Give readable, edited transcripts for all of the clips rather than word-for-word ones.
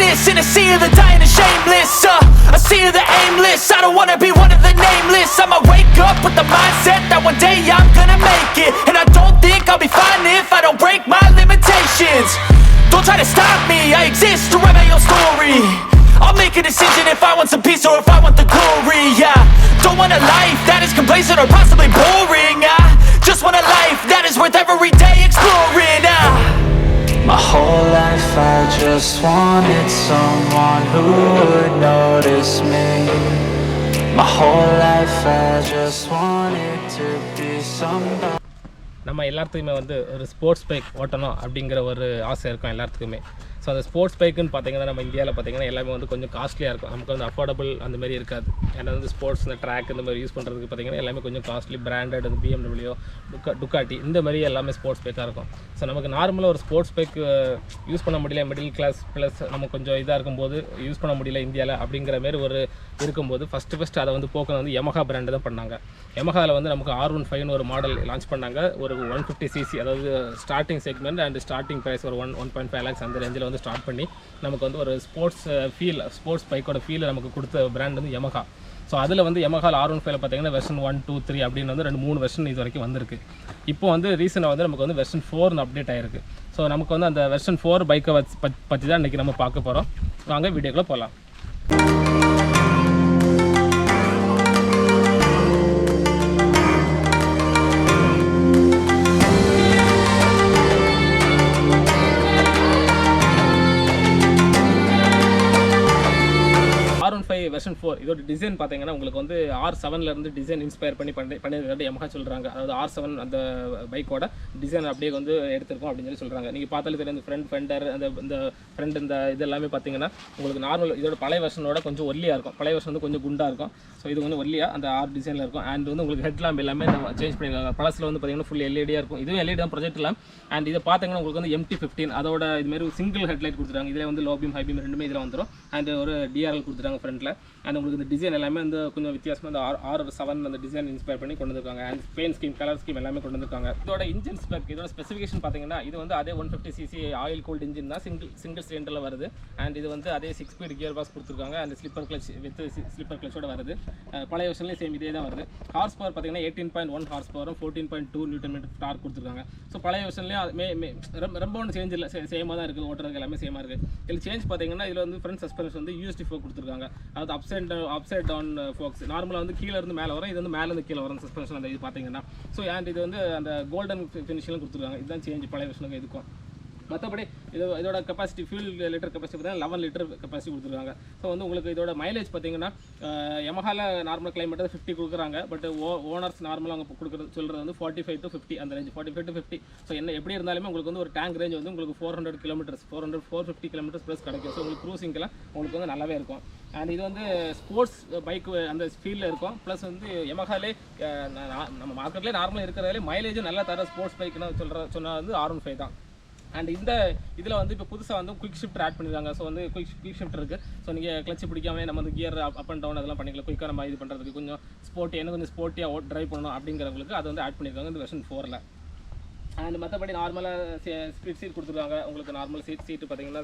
greatness in a sea of the dying and shameless. A sea of the aimless. I don't wanna be one of the nameless. I'ma wake up with the mindset that one day I'm gonna make it. And I don't think I'll be fine if I don't break my limitations. Don't try to stop me, I exist to write my own story. I'll make a decision if I want some peace or if I want the glory. Yeah, don't want a life that is complacent or possibly boring. I just want a life that is worth every day exploring. My whole life I just wanted someone who would notice me. My whole life I just wanted to be somebody. நம்ம எல்லாத்துக்குமே வந்து ஒரு sports bike ஓட்டணும் அப்படிங்கிற ஒரு ஆசை இருக்கும் எல்லாத்துக்குமே. ஸோ அந்த ஸ்போர்ட்ஸ் பைக்குன்னு பார்த்தீங்கன்னா நம்ம இந்தியாவில் பார்த்தீங்கன்னா எல்லாமே வந்து கொஞ்சம் காஸ்ட்லியாக இருக்கும். நமக்கு வந்து அஃபோர்டபுள் அந்த மாதிரி இருக்காது. ஏன்னா வந்து ஸ்போர்ட்ஸ் இந்த ட்ராக் இந்த மாதிரி யூஸ் பண்ணுறதுக்கு பார்த்தீங்கன்னா எல்லாமே கொஞ்சம் காஸ்ட்லி பிராண்டட் வந்து BMW டுக்காட்டி இந்த மாதிரி எல்லாமே ஸ்போர்ட்ஸ் பைக்காக இருக்கும். ஸோ நமக்கு நார்மலாக ஒரு ஸ்போர்ட்ஸ் பைக் யூஸ் பண்ண முடியல, மிடில் கிளாஸ் ப்ளஸ் நம்ம கொஞ்சம் இதாக இருக்கும்போது யூஸ் பண்ண முடியல இந்தியாவில் அப்படிங்கிற மாதிரி ஒரு இருக்கும்போது ஃபஸ்ட்டு அதை வந்து போக்கணும் வந்து Yamaha பிராண்டு தான் பண்ணாங்க. Yamahaவில் வந்து நமக்கு R15 ஒரு மாடல் லான்ச் பண்ணாங்க. ஒரு 150cc அதாவது starting segment and starting price ஒரு 1.5 lakhs அந்த ரேஞ்சில் வந்து ஸ்டார்ட் பண்ணி நமக்கு வந்து ஒரு ஸ்போர்ட்ஸ் பைக்கோட ஃபீல் நமக்கு கொடுத்த பிராண்ட் வந்து Yamaha. ஸோ அதில் வந்து Yamaha R15 பார்த்தீங்கன்னா வெர்ஷன் 1, 2, 3 அப்படின்னு வந்து 2-3 வெர்ஷன் இது வரைக்கும் வந்திருக்கு. இப்போ வந்து ரீசனாக வந்து நமக்கு வந்து வெர்ஷன் 4 அப்டேட் ஆகிருக்கு. ஸோ நமக்கு வந்து அந்த வெர்ஷன் 4 பைக்கை பற்றி தான் இன்றைக்கி நம்ம பார்க்க போகிறோம். வாங்க வீடியோக்குள்ளே போகலாம். வெர்ஷன் 4 இதோட டிசைன் பார்த்தீங்கன்னா உங்களுக்கு வந்து R7லேருந்து டிசைன் இன்ஸ்பயர் பண்ணியிருக்காரு Yamaha சொல்கிறாங்க. அதாவது R7 அந்த பைக்கோட டிசைன் அப்படியே வந்து எடுத்திருக்கோம் அப்படின்னு சொல்கிறாங்க. நீங்கள் பார்த்தாலே தெரியும் இந்த ஃபெண்டர் இந்த ஃப்ரண்ட் இந்த இது எல்லாமே பார்த்தீங்கன்னா உங்களுக்கு நார்மல் இதோட பழைய வெர்ஷனோட கொஞ்சம் ஒல்லியாக இருக்கும். பழைய வெர்ஷன் வந்து கொஞ்சம் குண்டாக இருக்கும். ஸோ இது கொஞ்சம் ஒல்லியாக அந்த R டிசைனில் இருக்கும். அண்ட் வந்து உங்களுக்கு ஹெட் லேம்ப் எல்லாமே சேஞ்ச் பண்ணியிருக்காங்க. பழசில் வந்து பார்த்தீங்கன்னா ஃபுல் எல்இடியாக இருக்கும். இதுவும் எல்இடி தான் ப்ரொஜெக்ட் லேம்ப். அண்ட் இதை பார்த்தீங்கன்னா உங்களுக்கு வந்து MT15 அதோட இதுமாரி சிங்கிள் ஹெட்லைட் கொடுத்துருக்காங்க. இதில் வந்து லோ பீம் ஹை பீம் ரெண்டுமே இதில் வந்துடும். அண்ட் ஒரு DRL கொடுத்துருக்காங்க ஃப்ரண்ட்டில். அண்ட் உங்களுக்கு இந்த டிசைன் எல்லாமே வந்து கொஞ்சம் வித்தியாசமாக இந்த R7 அந்த டிசைன் இன்ஸ்பயர் பண்ணி கொண்டு வந்திருக்காங்க. And paint scheme colour scheme எல்லாமே கொண்டு வந்திருக்காங்க. இதோட இன்ஜின் ஸ்பெக் இதோட ஸ்பெசிஃபிகேஷன் பார்த்தீங்கன்னா இது வந்து அதே 150cc ஆயில் கூல்டு இன்ஜின் தான் சிங்கிள் சிலிண்டரில் வருது. அண்ட் இது வந்து அதே 6 ஸ்பீட் கியர் பாக்ஸ் கொடுத்துருக்காங்க. அண்ட் ஸ்லிப்பர் கிளச்சோட வருது. பழைய வருஷன்லேயும் சேம் இதே தான் வருது. ஹார்ஸ் பவர் பார்த்தீங்கன்னா 18.1 ஹார்ஸ் பவரும் 14.2 Nm டார்க் கொடுத்துருக்காங்க. ஸோ பழைய வருஷன்லேயும் ரொம்ப ஒன்று சேஞ்ச் இல்லை, சேமாக தான் இருக்குது. ஓட்டுறதுக்கு எல்லாமே சேமாக இருக்குது. இதில் சேஞ்ச் பார்த்தீங்கன்னா இதில் வந்து ஃப்ரண்ட் சஸ்பென்ஷன் வந்து USD ஃபோக் கொடுத்துருக்காங்க. அதாவது அப்சைட் டவுன் ஃபோக்ஸ் நார்மலாக வந்து கீழே இருந்து மேலே வரும். இது வந்து மேலே இருந்து கீழே வரும் சஸ்பென்ஷன் அந்த இது பார்த்தீங்கன்னா. ஸோ அண்ட் இது வந்து அந்த கோல்டன் ஃபினிஷிலும் கொடுத்துருக்காங்க. இதுதான் சேஞ்ச் பழைய வருஷனுக்கு இதுக்கும். மற்றபடி இதோட கெப்பாசிட்டி ஃபியூல் லிட்டர் கெப்பாசிட்டி பார்த்தீங்கன்னா 11 லிட்டர் கெப்பாசிட்டி கொடுத்துருக்காங்க. ஸோ வந்து உங்களுக்கு இதோட மைலேஜ் பார்த்தீங்கன்னா Yamahaவில் நார்மல் கிளைமேட் 50 கொடுக்குறாங்க. பட் ஓனர்ஸ் நார்மலாக அவங்க கொடுக்குறது சொல்கிறது வந்து 45 to 50 அந்த ரேஞ்ச் 45 to 50. ஸோ என்ன எப்படி இருந்தாலுமே உங்களுக்கு வந்து ஒரு டேங்க் ரேஞ்ச் வந்து உங்களுக்கு 400 கிலோமீட்டர்ஸ் 450 கிலோமீட்டர்ஸ் ப்ளஸ் கிடைக்கும். ஸோ உங்களுக்கு க்ரூசிங்கெல்லாம் உங்களுக்கு வந்து நல்லாவே இருக்கும். அண்ட் இது வந்து ஸ்போர்ட்ஸ் பைக் அந்த ஃபீல்டில் இருக்கும். ப்ளஸ் வந்து Yamahaலே நம்ம மார்க்கெட்லேயே நார்மலாக இருக்கிறதாலே மைலேஜும் நல்லா தர ஸ்போர்ட்ஸ் பைக்குன்னு சொன்னால் வந்து R15 தான். அண்ட் இந்த இதில் வந்து இப்போ புதுசாக வந்து குயிக் ஷிஃப்ட் ஆட் பண்ணியிருக்காங்க. ஸோ வந்து குயிக் ஷிஃப்ட் இருக்குது. ஸோ நீங்கள் கிளச்சு பிடிக்காம நம்ம வந்து கியர் அப் அண்ட் டவுன் அதெல்லாம் பண்ணிக்கலாம். குயிக்காக நம்ம இது பண்ணுறதுக்கு கொஞ்சம் கொஞ்சம் ஸ்போர்ட்டியாக ட்ரைவ் பண்ணணும் அப்படிங்கிறவங்களுக்கு அதை வந்து ஆட் பண்ணியிருக்காங்க இந்த வெர்ஷன் 4ல். அண்ட் மற்றபடி நார்மலாக ஸ்ப்ளிட் சீட் கொடுத்துருக்காங்க. உங்களுக்கு நார்மல் சீட்டு பார்த்தீங்கன்னா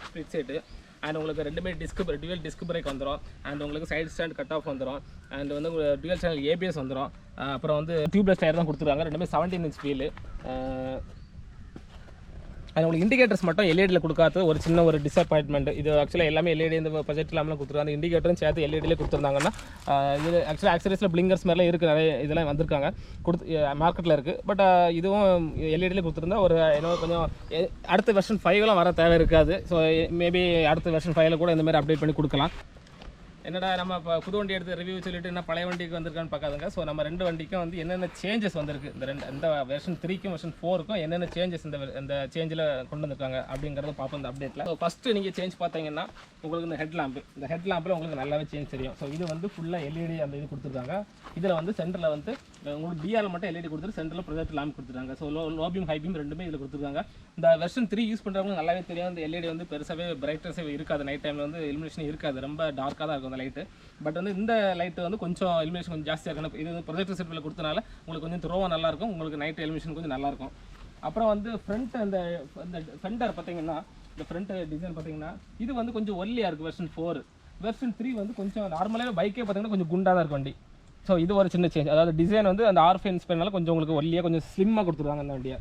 ஸ்ப்ளிட் சீட்டு. அண்ட் உங்களுக்கு ரெண்டுமே டுவல் டிஸ்க் பிரேக் வந்துடும். அண்ட் உங்களுக்கு சைடு ஸ்டாண்ட் கட் ஆஃப் வந்துடும். அண்ட் வந்து உங்களுக்கு டுவல் சேனல் ABS வந்துடும். அப்புறம் வந்து டியூப்லெஸ் டயர் தான் கொடுத்துருக்காங்க. ரெண்டுமே 17 inch வீலு. அது உங்களுக்கு இண்டிகேட்டர்ஸ் மட்டும் எல்இடியில் கொடுக்காது ஒரு சின்ன ஒரு டிசப்பாயின்மெண்ட். இது ஆக்சுவலாக எல்லாமே எல்இடி இந்த பட்ஜெட் இல்லாமல் கொடுத்துருக்காங்க. அந்த இண்டிகேட்டரும் சேர்த்து எல்இடியிலே கொடுத்துருந்தாங்கன்னா இது ஆக்சுவலாக ஆக்சரிஸில் பிளிங்கர்ஸ் மாதிரிலாம் இருக்குது. நிறைய இதெல்லாம் வந்திருக்காங்க மார்க்கெட்டில் இருக்குது. பட் இதுவும் எல்இடியிலே கொடுத்துருந்தா ஒரு கொஞ்சம் அடுத்த வெர்ஷன் 5 வர தேவை இருக்காது. ஸோ மேபி அடுத்த வெர்ஷன் 5 கூட இந்தமாதிரி அப்டேட் பண்ணி கொடுக்கலாம். என்னடா நம்ம இப்போ புது வண்டி எடுத்து ரிவ்யூ சொல்லிட்டு என்ன பழைய வண்டிக்கு வந்திருக்கான்னு பார்க்காதுங்க. ஸோ நம்ம ரெண்டு வண்டிக்கும் வந்து என்னென்ன சேஞ்சஸ் வந்திருக்கு இந்த வெர்ஷன் 3க்கும் வெர்ஷன் 4க்கும் என்னென்ன சேஞ்சஸ் இந்த சேஞ்சில் கொண்டு வந்திருக்காங்க அப்படிங்கிறத பார்ப்போம் இந்த அப்டேட்டில். ஸோ ஃபஸ்ட்டு நீங்கள் சேஞ்ச் பார்த்தீங்கன்னா உங்களுக்கு இந்த ஹெட் லேம்பில் உங்களுக்கு நல்லாவே சேஞ்ச் தெரியும். ஸோ இது வந்து ஃபுல்லாக எல்இடி அந்த இது கொடுத்துருக்காங்க. இதில் வந்து சென்டரில் வந்து உங்களுக்கு DRL மட்டும் எல்இடி கொடுத்துட்டு சென்டரில் ப்ரொஜெக்ட் லேம்ப் கொடுத்துருக்காங்க. So low beam high beam ரெண்டுமே இதில் கொடுத்துருக்காங்க. இந்த வெர்ஷன் 3 யூஸ் பண்ணுறவங்க நல்லாவே தெரியும். இந்த எல்இடி வந்து பெருசாகவே பிரைட்னஸே இருக்காது. நைட் டைமில் வந்து இலுமினேஷன் இருக்காது. ரொம்ப டார்க்காக தான் இருக்கும் அந்த லைட்டு. பட் வந்து இந்த லைட்டு வந்து கொஞ்சம் எலிமினேஷன் கொஞ்சம் ஜாஸ்தியாக இருக்கணும். இது வந்து ப்ரொஜெக்டர் செட்டில் கொடுத்தனால உங்களுக்கு கொஞ்சம் த்ரோவாக நல்லாயிருக்கும். உங்களுக்கு நைட் எலிமினேஷன் கொஞ்சம் நல்லாயிருக்கும். அப்புறம் வந்து ஃப்ரண்ட் அந்த ஃபெண்டர் பார்த்தீங்கன்னா இந்த ஃப்ரண்ட் டிசைன் பார்த்தீங்கன்னா இது வந்து கொஞ்சம் ஒல்லியாக இருக்குது வெர்ஷன் 4. வெர்ஷன் 3 வந்து கொஞ்சம் நார்மலாகவே பைக்கே பார்த்தீங்கன்னா கொஞ்சம் குண்டாக தான் இருக்கும் வண்டி. ஸோ இது ஒரு சின்ன சேஞ்ச். அதாவது டிசைன் வந்து அந்த R15 இன்ஸ்பயர்னால கொஞ்சம் உங்களுக்கு ஒல்லியாக கொஞ்சம் ஸ்லிம்மாக கொடுத்துருவாங்க அந்த வண்டியை.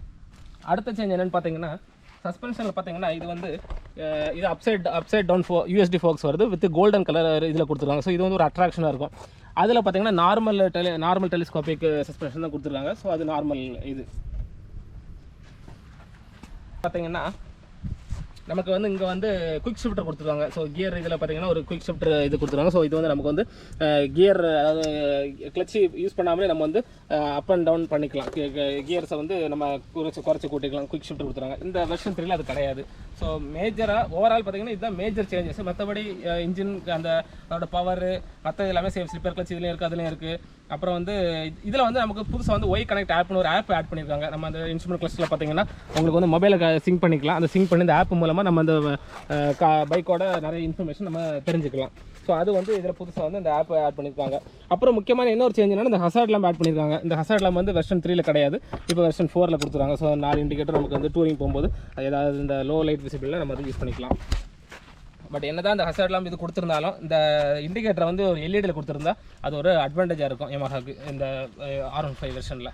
அடுத்த சேஞ்ச் என்னென்னு பார்த்தீங்கன்னா சஸ்பென்ஷனில் பார்த்தீங்கன்னா இது வந்து இது அப்சைட் டவுன் USD ஃபோக்ஸ் வருது வித் கோல்டன் கலர் இதில் கொடுத்துருக்காங்க. ஸோ இது வந்து ஒரு அட்ராக்ஷனாக இருக்கும். அதில் பார்த்தீங்கன்னா நார்மல் டெலிஸ்கோபிக் சஸ்பென்ஷன் தான் கொடுத்துருக்காங்க. ஸோ அது நார்மல். இது பார்த்தீங்கன்னா நமக்கு வந்து இங்கே வந்து குயிக் ஷிஃப்டர் கொடுத்துருவாங்க. ஸோ கியர் இதில் பார்த்தீங்கன்னா ஒரு குயிக் ஷிஃப்டர் இது கொடுத்துருவாங்க. ஸோ இது வந்து நமக்கு வந்து கியர் அதாவது கிளட்சி யூஸ் பண்ணாமலே நம்ம வந்து அப் அண்ட் டவுன் பண்ணிக்கலாம். கியர்ஸை வந்து நம்ம குறைச்சி கூட்டிக்கலாம். குயிக் ஷிஃப்டர் கொடுத்துருவாங்க. இந்த வெர்ஷன் 3ல அது கிடையாது. ஸோ மேஜராக ஓவரால் பார்த்தீங்கன்னா இதுதான் மேஜர் சேஞ்சஸ். மற்றபடி இன்ஜின் அதோட பவர் மற்ற எல்லாமே சேம். ஸ்லிப்பர் கிளட்ச் இதுலேயும் இருக்குது, அதுலேயும் இருக்குது. அப்புறம் வந்து இதில் வந்து நமக்கு புதுசாக வந்து ஒய் கனெக்ட் ஆப்னு ஒரு ஆப் ஆட் பண்ணியிருக்காங்க. நம்ம அந்த இன்ஸ்ட்ருமெண்ட் கிளஸ்டரில் பார்த்தீங்கன்னா உங்களுக்கு வந்து மொபைலை சிங்க் பண்ணிக்கலாம். அந்த சிங்க் பண்ணி இந்த ஆப் மூலமாக நம்ம அந்த பைக்கோட நிறைய இன்ஃபர்மேஷன் நம்ம தெரிஞ்சுக்கலாம். ஸோ அது வந்து இதில் புதுசாக வந்து இந்த ஆப் ஆட் பண்ணியிருக்காங்க. அப்புறம் முக்கியமான இன்னொரு சேஞ்ச் என்னன்னா இந்த ஹசார்ட் லேம்ப் ஆட் பண்ணியிருக்காங்க. இந்த ஹசார்ட் லேம்ப் வந்து வெர்ஷன் 3ல கிடையாது, இப்போ வெர்ஷன் 4ல கொடுத்துருக்காங்க. ஸோ 4 இண்டிகேட்டர் நமக்கு வந்து டூரிங் போகும்போது ஏதாவது இந்த லோ லைட் விசிபிளில் நம்ம வந்து யூஸ் பண்ணிக்கலாம். பட் என்ன தான் இந்த ஹசார்ட் லேம்ப் இது கொடுத்துருந்தாலும் இந்த இண்டிகேட்டரை வந்து ஒரு எல்இடியில் கொடுத்துருந்தா அது ஒரு அட்வான்டேஜாக இருக்கும் Yamahaக்கு இந்த R15 வெர்ஷனில்.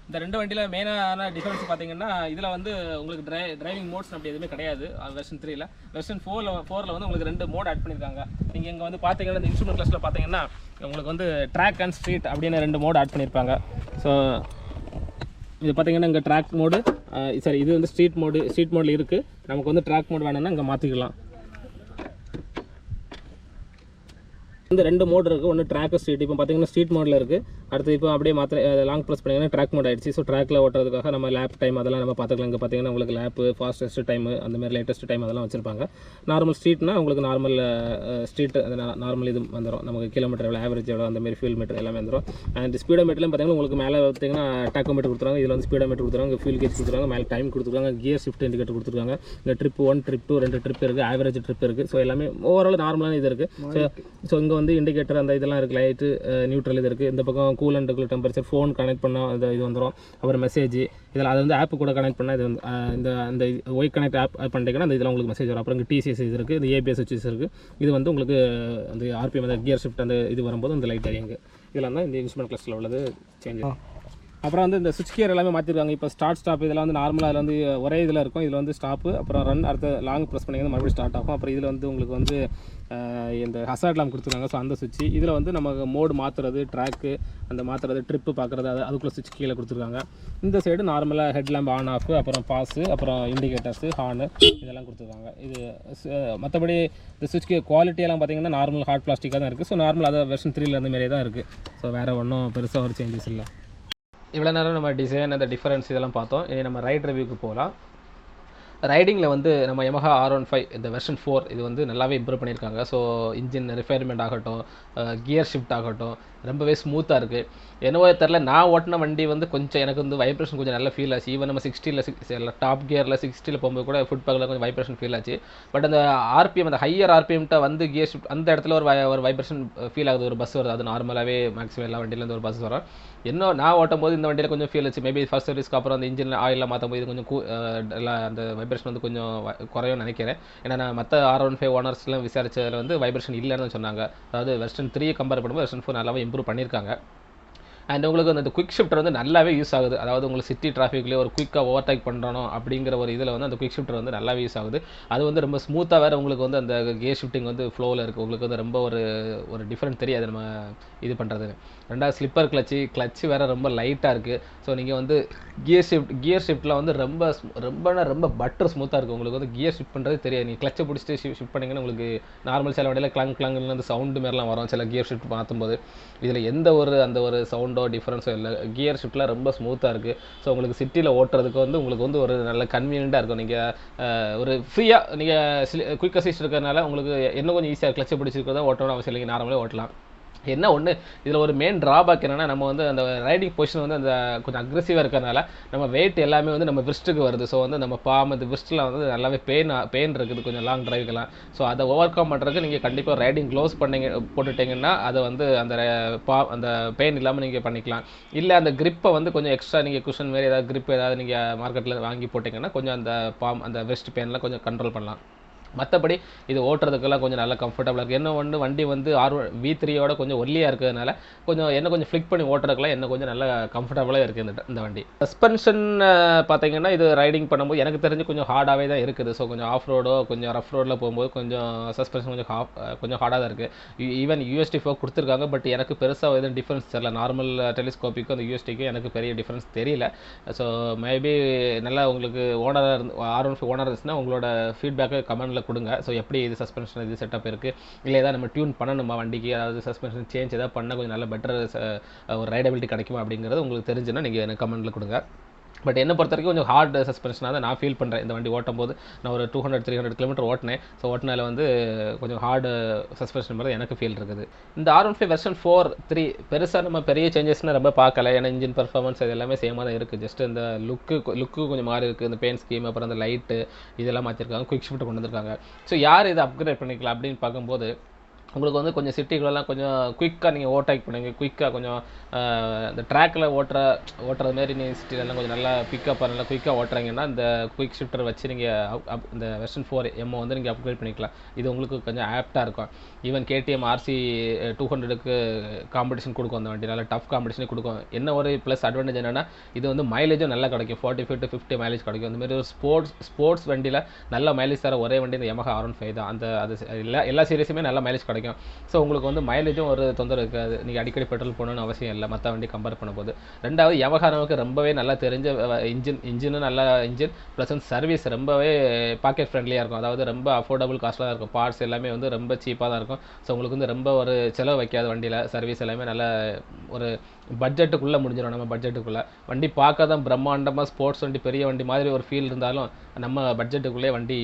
இந்த ரெண்டு வண்டியில் மெயினான டிஃபரன்ஸ் பார்த்தீங்கன்னா இதில் வந்து உங்களுக்கு டிரைவிங் மோட்ஸ் அப்படி எதுவுமே கிடையாது வெர்ஷன் 3ல. வெர்ஷன் 4ல வந்து உங்களுக்கு 2 மோட் ஆட் பண்ணியிருக்காங்க. நீங்கள் இங்கே வந்து பார்த்தீங்கன்னா இந்த இன்ஸ்ட்ருமெண்ட் கிளாஸில் பார்த்தீங்கன்னா உங்களுக்கு வந்து ட்ராக் அண்ட் ஸ்ட்ரீட் அப்படின்னு 2 மோட் ஆட் பண்ணியிருப்பாங்க. ஸோ இது பார்த்தீங்கன்னா இங்கே ட்ராக் மோடு சரி இது வந்து ஸ்ட்ரீட் மோடில் இருக்குது. நமக்கு வந்து ட்ராக் மோடு வேணும்னா இங்கே மாற்றிக்கலாம். இந்த 2 மோட் இருக்குது. ஒன்று ட்ராக் ஸ்ட்ரீட். இப்போ பார்த்தீங்கன்னா ஸ்ட்ரீட் மோடில் இருக்குது. அடுத்து இப்போ அப்படியே லாங் ப்ரெஸ் பண்ணிங்கன்னா ட்ராக் மோட் ஆகிடுச்சு. ஸோ ட்ராக்கில் ஓட்டுறதுக்காக நம்ம லேப் டைம் அதெல்லாம் நம்ம பார்த்துக்கலாம். இங்கே பார்த்தீங்கன்னா உங்களுக்கு லேப்பு ஃபாஸ்டஸ்ட் டைமு அந்த மாதிரி லேட்டஸ்ட் டைம் அதெல்லாம் வச்சுருப்பாங்க. நார்மல் ஸ்ட்ரீட்னா உங்களுக்கு நார்மல் ஸ்ட்ரீட் அது நார்மல் இது வந்துடும். நமக்கு கிலோமீட்டர் எவ்வளோ ஆவரேஜ் எவ்வளோ அந்த மாதிரி ஃபியூல் மீட்டர் எல்லாமே வந்துடும். அண்ட் ஸ்பீடோ மீட்டர்லாம் பார்த்தீங்கன்னா உங்களுக்கு மேலே பார்த்தீங்கன்னா டாக்கோமீட்டர் கொடுத்துருவாங்க. இதில் வந்து ஸ்பீடோ மீட்டர் கொடுத்துருவாங்க, ஃபியூல் கேஜ் கொடுத்துருவாங்க, மேலே டைம் கொடுத்துருக்காங்க, கியர் ஷிஃப்ட் இண்டிகேட்டர் கொடுத்துருக்காங்க. இங்கே ட்ரிப் 1 ட்ரிப் 2 2 ட்ரிப் இருக்குது, ஆவரேஜ் ட்ரிப் இருக்குது. ஸோ எல்லாமே ஓவரால் நார்மலான இது இருக்குது. ஸோ இங்கே வந்து இண்டிகேட்டர் அந்த இதெல்லாம் இருக்குது, லைட்டு நியூட்ரல் இது இருக்குது. இந்த பக்கம் கூலண்ட் டெம்பரேச்சர் ஃபோன் கனெக்ட் பண்ணால் இது வந்துடும். அப்புறம் மெசேஜ் இதில் அது வந்து ஆப் கூட கனெக்ட் பண்ணால் இது வந்து இந்த ஒய் கனெக்ட் ஆப் பண்ணிட்டீங்கன்னா அந்த இதில் உங்களுக்கு மெசேஜ் வரும். அப்புறம் இங்கே TCS இது இருக்குது, இந்த ABS சுவிட்சஸ் இருக்குது. இது வந்து உங்களுக்கு அந்த RPM அந்த கியர் ஷிஃப்ட் அந்த இது வரும்போது அந்த லைட் அறியுங்க. இதெல்லாம் தான் இந்த இன்ஸ்ட்ருமெண்ட் கிளஸ்டரில் உள்ளது சேஞ்ச். அப்புறம் வந்து இந்த சுவிட்ச் கியர் எல்லாமே மாற்றிருக்காங்க. இப்போ ஸ்டாப் இதெல்லாம் வந்து நார்மலாக அதில் வந்து ஒரே இதில் இருக்கும். இதில் வந்து ஸ்டாப்பு, அப்புறம் ரன், அடுத்த லாங் ப்ரெஸ் பண்ணிங்கன்னா மறுபடியும் ஸ்டார்ட் ஆகும். அப்புறம் இதில் வந்து உங்களுக்கு வந்து இந்த ஹசார்ட் லேம்ப் கொடுத்துருக்காங்க. ஸோ அந்த சுவிட்ச் இதில் வந்து நம்ம மோடு மாற்றுறது, ட்ராக்கு அந்த மாற்றுறது, ட்ரிப்பு பார்க்குறது அதுக்குள்ளே சுவிட்ச் கீழே கொடுத்துருக்காங்க. இந்த சைடு நார்மலாக ஹெட் லேம்ப் ஆன் ஆஃப், அப்புறம் பாஸு, அப்புறம் இண்டிகேட்டர்ஸு, ஹார்னு இதெல்லாம் கொடுத்துருக்காங்க. இது மற்றபடி இந்த சுவிட்ச் குவாலிட்டியெல்லாம் பார்த்தீங்கன்னா நார்மல் ஹார்ட் பிளாஸ்டிக்காக தான் இருக்குது. ஸோ நார்மல் அதை வெர்ஷன் 3ல அந்த மாதிரியே தான் இருக்குது. ஸோ வேறு ஒன்றும் பெருசாக ஒரு சேஞ்சஸ் இல்லை. இவ்வளோ நேரம் நம்ம டிசைன் அந்த டிஃபரன்ஸ் இதெல்லாம் பார்த்தோம். இனி நம்ம ரைட் ரிவ்யூக்கு போகலாம். ரைடிங்கில் வந்து நம்ம Yamaha R15 இந்த வெர்ஷன் 4 இது வந்து நல்லாவே இம்ப்ரூவ் பண்ணியிருக்காங்க. ஸோ இன்ஜின் ரிஃபைன்மெண்ட் ஆகட்டும், கியர் ஷிஃப்ட் ஆகட்டும் ரொம்பவே ஸ்மூத்தாக இருக்குது. என்னவோ தெரில, நான் ஓட்டின வண்டி வந்து கொஞ்சம் எனக்கு வந்து வைப்ரேஷன் கொஞ்சம் நல்லா ஃபீல் ஆச்சு. ஈவன் நம்ம 60ல் டாப் கியரில் 60ல் போகும்போது கூட ஃபுட் பேக்கில் கொஞ்சம் வைப்ரேஷன் ஃபீல் ஆச்சு. பட் அந்த RPM அந்த ஹையர் RPMட்ட வந்து கியர் ஷிஃப்ட் அந்த இடத்துல ஒரு வைப்ரேஷன் ஃபீல் ஆகுது. ஒரு பஸ் வருது, அது நார்மலாகவே மேக்ஸிமம் எல்லா வண்டியிலேருந்து ஒரு பஸ் வரும். இன்னும் நான் ஓட்டும் போது இந்த வண்டியில் கொஞ்சம் ஃபீல் ஆச்சு. மேபி ஃபர்ஸ்ட் சர்வீஸ்க்கு அப்புறம் அந்த இன்ஜின் ஆயிலில் மாற்றும் போது கொஞ்சம் அந்த வைப்ரேஷன் வந்து கொஞ்சம் குறையும் நினைக்கிறேன். ஏன்னா நான் மற்ற R15 ஓனர்ஸ்லாம் விசாரிச்சதில் வந்து வைப்ரேஷன் இல்லைன்னு சொன்னாங்க. அதாவது வெர்ஷன் 3 கம்பேர் பண்ணும்போது வெர்ஷன் 4 நல்லாவே இம்ப்ரூவ் பண்ணியிருக்காங்க. அண்ட் உங்களுக்கு அந்த குயிக் ஷிஃப்டர் வந்து நல்லாவே யூஸ் ஆகுது. அதாவது உங்களுக்கு சிட்டி டிராஃபிக்லேயே ஒரு குயிக்காக ஓவர்டேக் பண்ணுறோம் அப்படிங்கிற ஒரு இதில் வந்து அந்த குயிக் ஷிஃப்டர் வந்து நல்லாவே யூஸ் ஆகுது. அது வந்து ரொம்ப ஸ்மூத்தாக வேறு உங்களுக்கு வந்து அந்த கியர் ஷிஃப்டிங் வந்து ஃப்ளோவில் இருக்குது. உங்களுக்கு வந்து ரொம்ப ஒரு டிஃப்ரெண்ட் தெரியாது நம்ம இது பண்ணுறது. ரெண்டாவது ஸ்லிப்பர் கிளச்சு வேறு ரொம்ப லைட்டாக இருக்குது. ஸோ நீங்கள் வந்து கியர் ஷிஃப்ட்டில் வந்து ரொம்ப பட்டர் ஸ்மூத்தாக இருக்குது. உங்களுக்கு வந்து கியர் ஷிஃப்ட் பண்ணுறது தெரியாது. நீங்கள் கிளச்சை பிடிச்சிட்டு ஷிஃப்ட் பண்ணிங்கன்னா உங்களுக்கு நார்மல் சில வண்டியில் கிளங்குன்னு அந்த சவுண்டு மாதிரிலாம் வரும் சில கியர் ஷிஃப்ட் மாற்றும்போது. இதில் எந்த ஒரு சவுண்டோ டிஃபரன்ஸோ இல்லை. கியர் ஷிஃப்ட்லாம் ரொம்ப ஸ்மூத்தாக இருக்குது. ஸோ உங்களுக்கு சிட்டியில் ஓட்டுறதுக்கு வந்து உங்களுக்கு வந்து ஒரு நல்ல கன்வீனியண்ட்டாக இருக்கும். நீங்கள் ஒரு ஃப்ரீயாக நீங்கள் குயிக் அசிஸ்ட் இருக்கிறதுனால உங்களுக்கு இன்னும் கொஞ்சம் ஈஸியாக கிளச்சை பிடிச்சிருக்கிறதா ஓட்டணும் அவசியம் இல்லைங்க, நார்மலாக ஓட்டலாம். என்ன ஒன்று இதில் ஒரு மெயின் ட்ராபேக் என்னென்னா நம்ம வந்து அந்த ரைடிங் பொசிஷன் வந்து அந்த கொஞ்சம் அக்ரெசிவாக இருக்கிறதுனால நம்ம வெயிட் எல்லாமே வந்து நம்ம விஸ்ட்டுக்கு வருது. ஸோ வந்து நம்ம அந்த விஸ்ட்டில் வந்து நல்லாவே பெயின் இருக்குது கொஞ்சம் லாங் டிரைவுக்கெல்லாம். ஸோ அதை ஓவர் கம் பண்ணுறதுக்கு நீங்கள் கண்டிப்பாக ரைடிங் க்ளோவ்ஸ் போட்டுட்டிங்கன்னா அதை வந்து அந்த பெயின் இல்லாமல் நீங்கள் பண்ணிக்கலாம். இல்லை அந்த கிரிப்பை வந்து கொஞ்சம் எக்ஸ்ட்ரா நீங்கள் குஷன் மாரி ஏதாவது கிரிப் ஏதாவது நீங்கள் மார்க்கெட்டில் வாங்கி போட்டிங்கன்னா கொஞ்சம் அந்த வெஸ்ட் பெயின்லாம் கொஞ்சம் கண்ட்ரோல் பண்ணலாம். மற்றபடி இது ஓட்டுறதுக்கெல்லாம் கொஞ்சம் நல்லா கம்ஃபர்டபுளாக இருக்குது. என்ன ஒன்று வண்டி வந்து V3யோட கொஞ்சம் ஒல்லியாக இருக்கிறதுனால கொஞ்சம் ஃப்ளிக் பண்ணி ஓட்டுறதுக்கெல்லாம் கொஞ்சம் நல்லா கம்ஃபர்டபுளாக இருக்குது இந்த வண்டி. சஸ்பென்ஷன் பார்த்தீங்கன்னா இது ரைடிங் பண்ணும்போது எனக்கு தெரிஞ்சு கொஞ்சம் ஹார்டாகவே தான் இருக்குது. ஸோ கொஞ்சம் ஆஃப் ரோடோ கொஞ்சம் ரஃப் ரோடில் போகும்போது கொஞ்சம் சஸ்பென்ஷன் கொஞ்சம் ஹார்டாக தான் இருக்குது. ஈவன் USD4 கொடுத்துருக்காங்க. பட் எனக்கு பெருசாக எதுவும் டிஃப்ரென்ஸ் தெரியல. நார்மல் டெலிஸ்கோப்பிக்கும் அந்த USDக்கும் எனக்கு பெரிய டிஃப்ரென்ஸ் தெரியல. ஸோ மேபி நல்லா உங்களுக்கு R15 ஓனர் இருந்துச்சுன்னா உங்களோட ஃபீட்பேக்கை கமெண்ட்டில் கொடுங்க. ஸோ எப்படி இது சஸ்பென்ஷன் இது செட்டப் இருக்குது, இல்லை ஏதாவது நம்ம டியூன் பண்ணணுமா வண்டிக்கு, அதாவது சஸ்பென்ஷன் சேஞ்ச் ஏதாவது பண்ணால் கொஞ்சம் நல்ல பெட்டர் ஒரு ரைடபிலிட்டி கிடைக்குமா அப்படிங்கிறது உங்களுக்கு தெரிஞ்சுன்னா நீங்கள் எனக்கு கமெண்ட்டில் கொடுங்க. பட் என்னை பொறுத்த வரைக்கும் கொஞ்சம் ஹார்ட் சஸ்பென்ஷனாக தான் நான் ஃபீல் பண்ணுறேன். இந்த வண்டி ஓட்டும் போது நான் ஒரு 200-300 கிலோமீட்டர் ஓட்டினேன். ஸோ ஓட்டினால வந்து கொஞ்சம் ஹார்டு சஸ்பென்ஷன் மாதிரி எனக்கு ஃபீல் இருக்குது. இந்த R15 வெர்ஷன் 4.3 பெருசாக நம்ம பெரிய சேஞ்சஸ்னால் ரொம்ப பார்க்கல. ஏன்னா இன்ஜின் பர்ஃபார்மன்ஸ் அது எல்லாமே சேமாக தான் இருக்குது. ஜஸ்ட் இந்த லுக்கு கொஞ்சம் மாறி இருக்குது. இந்த பெயிண்ட் ஸ்கீம் அப்புறம் அந்த லைட்டு இதெல்லாம் மாற்றிருக்காங்க. குயிக் ஷிஃப்ட் கொண்டு வந்திருக்காங்க. ஸோ யார் இதை அப்கிரேட் பண்ணிக்கலாம் அப்படின்னு பார்க்கும்போது உங்களுக்கு வந்து கொஞ்சம் சிட்டிகளெல்லாம் கொஞ்சம் குயிக்காக நீங்கள் ஓவர்டேக் பண்ணுவீங்க. குயிக்காக கொஞ்சம் இந்த ட்ராக்கில் ஓட்டுறது மாரி நீங்கள் சிட்டிலெல்லாம் கொஞ்சம் நல்லா பிக்கப் நல்லா குயிக்காக ஓட்டுறீங்கன்னா இந்த குயிக் ஷிஃப்டர் வச்சு நீங்கள் இந்த வெர்ஷன் 4 M வந்து நீங்கள் அப்கிரேட் பண்ணிக்கலாம். இது உங்களுக்கு கொஞ்சம் ஆப்டாக இருக்கும். ஈவன் KTM RC 200க்கு காம்படிஷன் கொடுக்கும். அந்த வண்டி நல்லா டஃப் காம்படிஷனே கொடுக்கும். என்ன ஒரு ப்ளஸ் அட்வான்டேஜ் என்னென்னா இது வந்து மைலேஜும் நல்லா கிடைக்கும். 45-50 மைலேஜ் கிடைக்கும். இந்த மாதிரி ஒரு ஸ்போர்ட்ஸ் வண்டியில் நல்ல மைலேஜ் தர ஒரே வண்டி இந்த Yamaha R15 தான். அது எல்லா சீரியஸுமே நல்ல மைலேஜ் கிடைக்கும். ஸோ உங்களுக்கு வந்து மைலேஜும் ஒரு தொந்தரவு இருக்காது. நீங்கள் அடிக்கடி பெட்ரோல் போகணுன்னு அவசியம் இல்லை மற்ற வண்டி கம்பேர் பண்ணும்போது. ரெண்டாவது Yamaha நமக்கு ரொம்பவே நல்லா தெரிஞ்ச இன்ஜினும் நல்ல இன்ஜின் ப்ளஸ் வந்து சர்வீஸ் ரொம்பவே பாக்கெட் ஃப்ரெண்ட்லியாக இருக்கும். அதாவது ரொம்ப அஃபோர்டபுள் காஸ்ட்டாக தான் இருக்கும். பார்ட்ஸ் எல்லாமே வந்து ரொம்ப சீப்பாக தான் இருக்கும். ஸோ உங்களுக்கு வந்து ரொம்ப ஒரு செலவு வைக்காத வண்டியில் சர்வீஸ் எல்லாமே நல்ல ஒரு பட்ஜெட்டுக்குள்ளே முடிஞ்சிடும். நம்ம பட்ஜெட்டுக்குள்ளே வண்டி பார்க்க தான் பிரம்மாண்டமாக ஸ்போர்ட்ஸ் வண்டி பெரிய வண்டி மாதிரி ஒரு ஃபீல் இருந்தாலும் நம்ம பட்ஜெட்டுக்குள்ளே வண்டி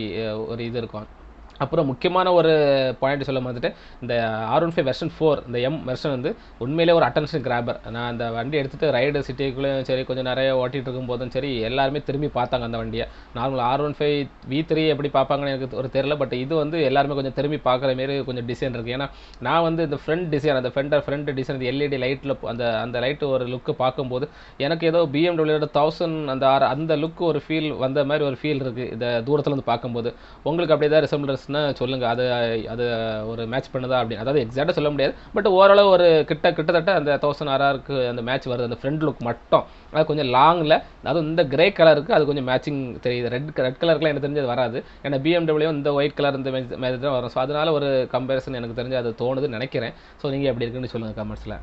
ஒரு இது இருக்கும். அப்புறம் முக்கியமான ஒரு பாயிண்ட் சொல்ல வந்துட்டு இந்த R15 வெர்ஷன் 4 இந்த M வெர்ஷன் வந்து உண்மையிலே ஒரு அட்டென்ஷன் கிராபர். நான் அந்த வண்டி எடுத்துகிட்டு ரைடு சிட்டிக்குள்ளேயும் சரி கொஞ்சம் நிறைய ஓட்டிகிட்டு இருக்கும் போதும் சரி எல்லாருமே திரும்பி பார்த்தாங்க அந்த வண்டியை. நார்மல் R15v3 எப்படி பார்ப்பாங்கன்னு எனக்கு ஒரு தெரியல. பட் இது வந்து எல்லாருமே கொஞ்சம் திரும்பி பார்க்குற மாரி கொஞ்சம் டிசைன் இருக்குது. ஏன்னா நான் வந்து இந்த ஃப்ரண்ட் டிசைன் அந்த ஃப்ரண்ட் டிசைன் LED லைட்டில் அந்த லைட்டு ஒரு லுக்கு பார்க்கும்போது எனக்கு ஏதோ BMW 1000 அந்த லுக்கு ஒரு ஃபீல் வந்த மாதிரி ஒரு ஃபீல் இருக்குது இந்த தூரத்தில் வந்து பார்க்கும்போது. உங்களுக்கு அப்படி தான் ரிசம்பிளன்ஸ் சொல்லுங்க. அது ஒரு மேட்ச் பண்ணுதா அப்படின்னு அதாவது எக்ஸாக்டாக சொல்ல முடியாது. பட் ஓரளவு ஒரு கிட்டத்தட்ட அந்த 1000 RRக்கு அந்த மேட்ச் வருது. அந்த ஃப்ரண்ட் லுக் மட்டும் அது கொஞ்சம் லாங்கில் அதுவும் இந்த கிரே கலருக்கு அது கொஞ்சம் மேட்சிங் தெரியுது. ரெட் கலருக்குலாம் எனக்கு தெரிஞ்சது வராது. ஏன்னா BMW இந்த ஒயிட் கலர் இந்த மாதிரி தான் வரும். ஸோ அதனால ஒரு கம்பேரிசன் எனக்கு தெரிஞ்சு அது தோணுதுன்னு நினைக்கிறேன். ஸோ நீங்கள் எப்படி இருக்குன்னு சொல்லுங்கள் கமெண்ட்ஸில்.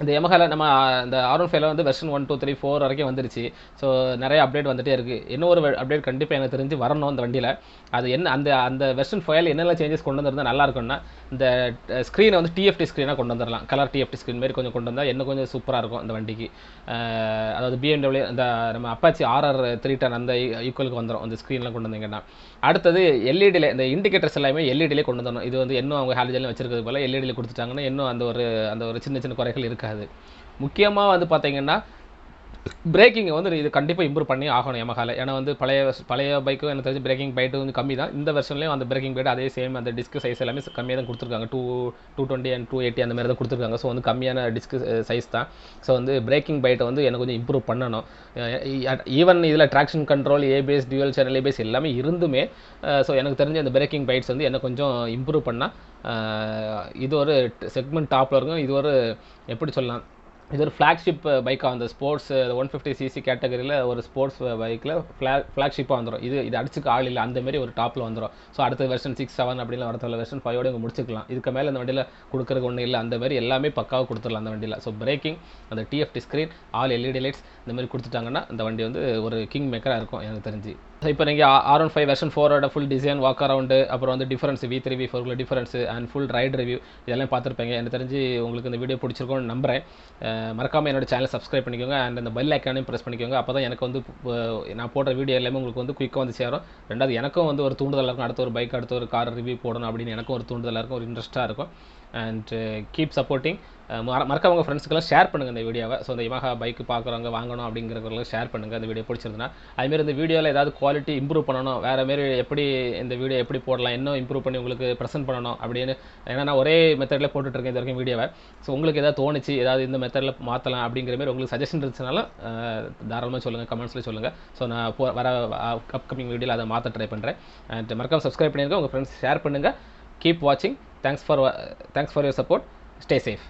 இந்த Yamahaல நம்ம இந்த R15 வந்து வெர்ஷன் 1, 2, 3, 4 வரைக்கும் வந்துருச்சு. ஸோ நிறைய அப்டேட் வந்துகிட்டே இருக்குது. இன்னும் ஒரு அப்டேட் கண்டிப்பாக எனக்கு தெரிஞ்சு வரணும் இந்த வண்டியில். அது என்ன அந்த வெர்ஷன் 5 என்னெல்லாம் சேஞ்சஸ் கொண்டு வந்திருந்தால் நல்லா இருக்கும்னா இந்த ஸ்க்ரீனை வந்து TFT ஸ்க்ரீனாக கொண்டு வந்துடலாம். கலர் TFT ஸ்க்ரீன் மாதிரி கொஞ்சம் கொண்டு வந்தால் இன்னும் கொஞ்சம் சூப்பராக இருக்கும் இந்த வண்டிக்கு. அதாவது BMW இந்த நம்ம Apache RR310 அந்த ஈக்குவலுக்கு வந்துடும் அந்த ஸ்க்ரீன்லாம் கொண்டு வந்தீங்கன்னா. அடுத்தது LEDயில் இந்த இண்டிகேட்டர்ஸ் எல்லாமே LEDயிலே கொண்டு வந்துடணும். இது வந்து இன்னும் அவங்க ஹாலிஜனில் வச்சிருக்கிறது போல் LEDயில் கொடுத்துட்டாங்கன்னா இன்னும் அந்த ஒரு சின்ன குறைகள் இருக்காது. முக்கியமாக வந்து பார்த்தீங்கன்னா பிரேக்கிங்கை வந்து இது கண்டிப்பாக இம்ப்ரூவ் பண்ணி ஆகணும் Yamahaல. ஏன்னா வந்து பழைய பைக்கும் எனக்கு தெரிஞ்சு பிரேக்கிங் பைட்டு வந்து கம்மி தான். இந்த வெர்ஷன்லேயும் அந்த பிரேக்கிங் பைட் அதே சேம் அந்த டிஸ்க் சைஸ் எல்லாமே கம்மியாக தான் கொடுத்துருக்காங்க. 220 and 280 அந்த மாதிரி தான் கொடுத்துருக்காங்க. ஸோ வந்து கம்மியான டிஸ்க் சைஸ் தான். ஸோ வந்து பிரேக்கிங் பைட்டை வந்து எனக்கு கொஞ்சம் இம்ப்ரூவ் பண்ணணும். ஈவன் இதில் traction control ABS dual channel ABS எல்லாமே இருந்துமே ஸோ எனக்கு தெரிஞ்ச அந்த பிரேக்கிங் பைட்ஸ் வந்து என்ன கொஞ்சம் இம்ப்ரூவ் பண்ணால் இது ஒரு செக்மெண்ட் டாப்பில் இருக்கும். இது ஒரு எப்படி சொல்லலாம், இது ஒரு ஃப்ளாக்ஷிப் பைக்காக அந்த ஸ்போர்ட்ஸ் 150cc கேட்டகரியில் ஒரு ஸ்போர்ட்ஸ் பைக்கில் ஃப்ளாக்ஷிப்பாக வந்துடும். இது அடிச்சுக்க ஆள் இல்லை அந்த மாதிரி ஒரு டாப்பில் வந்துடும். ஸோ அடுத்த வெர்ஷன் 6, 7 அப்படின்லாம் வரதில்ல. வெர்ஷன் 5 இங்கே முடிச்சுக்கலாம். இதுக்கு மேலே அந்த வண்டியில் கொடுக்குறதுக்கு ஒன்றும் இல்லை. அந்த மாதிரி எல்லாமே பக்காவாக கொடுத்துடலாம் அந்த வண்டியில். ஸோ பிரேக்கிங் அந்த TFT screen all LED lights இந்த மாதிரி கொடுத்துட்டாங்கன்னா அந்த வண்டி வந்து ஒரு கிங் மேக்கராக இருக்கும் எனக்கு தெரிஞ்சு. இப்போ நீங்கள் R15 வெர்ஷன் 4ஓட ஃபுல் டிசைன் வாக்கரவுண்டு அப்புறம் வந்து difference V3 V4 difference and full right review இதெல்லாம் பார்த்துருப்பீங்க. எனக்கு தெரிஞ்சு உங்களுக்கு இந்த வீடியோ பிடிச்சிருக்கோன்னு நம்புகிறேன். மறக்காமல் என்னோட சேனலை சப்ஸ்கிரைப் பண்ணிக்கோங்க அண்ட் அந்த பெல் ஐக்கானையும் ப்ரெஸ் பண்ணிக்கோங்க. அப்போ தான் எனக்கு வந்து நான் போடுற வீடியோ எல்லாமே உங்களுக்கு வந்து குயிக்காக வந்து சேரும். ரெண்டாவது எனக்கும் வந்து ஒரு தூண்டுதலாக இருக்கும். அடுத்த ஒரு பைக் அடுத்த ஒரு கார் ரிவ்யூ போடணும் அப்படின்னு எனக்கும் ஒரு தூண்டுதலாக இருக்கும், ஒரு இன்ட்ரெஸ்ட்டாக இருக்கும். And keep supporting. மறக்காம உங்கள் ஃப்ரெண்ட்ஸ்க்கெல்லாம் ஷேர் பண்ணுங்கள் இந்த வீடியோவை. ஸோ இந்த Yamaha பைக் பார்க்குறவங்க வாங்கணும் அப்படிங்கிறவங்களுக்கு ஷேர் பண்ணுங்கள் இந்த வீடியோ பிடிச்சிருந்தனா. அதுமாரி இந்த வீடியோவில் ஏதாவது குவாலிட்டி இம்ப்ரூவ் பண்ணணும், வேறு மாரி எப்படி இந்த வீடியோ எப்படி போடலாம், இன்னும் இம்ப்ரூவ் பண்ணி உங்களுக்கு ப்ரெசென்ட் பண்ணணும் அப்படின்னு. ஏன்னா நான் ஒரே மெத்தடில் போட்டுட்ருக்கேன் இது வரைக்கும் வீடியோவை. ஸோ உங்களுக்கு ஏதாவது தோணுச்சு, ஏதாவது இந்த மெத்தடில் மாற்றலாம் அப்படிங்கிற மாதிரி உங்களுக்கு சஜஷன் இருந்துச்சுனால தாராளமாக சொல்லுங்கள், கமெண்ட்ஸில் சொல்லுங்கள். ஸோ நான் வர அப்கமிங் வீடியோவில் அதை மாற்ற ட்ரை பண்ணுறேன். அண்ட் மறக்காம சப்ஸ்கிரைப் பண்ணிடுங்க, உங்கள் ஃப்ரெண்ட்ஸ் ஷேர் பண்ணுங்கள். கீப் வாட்சிங். Thanks for your support. Stay safe.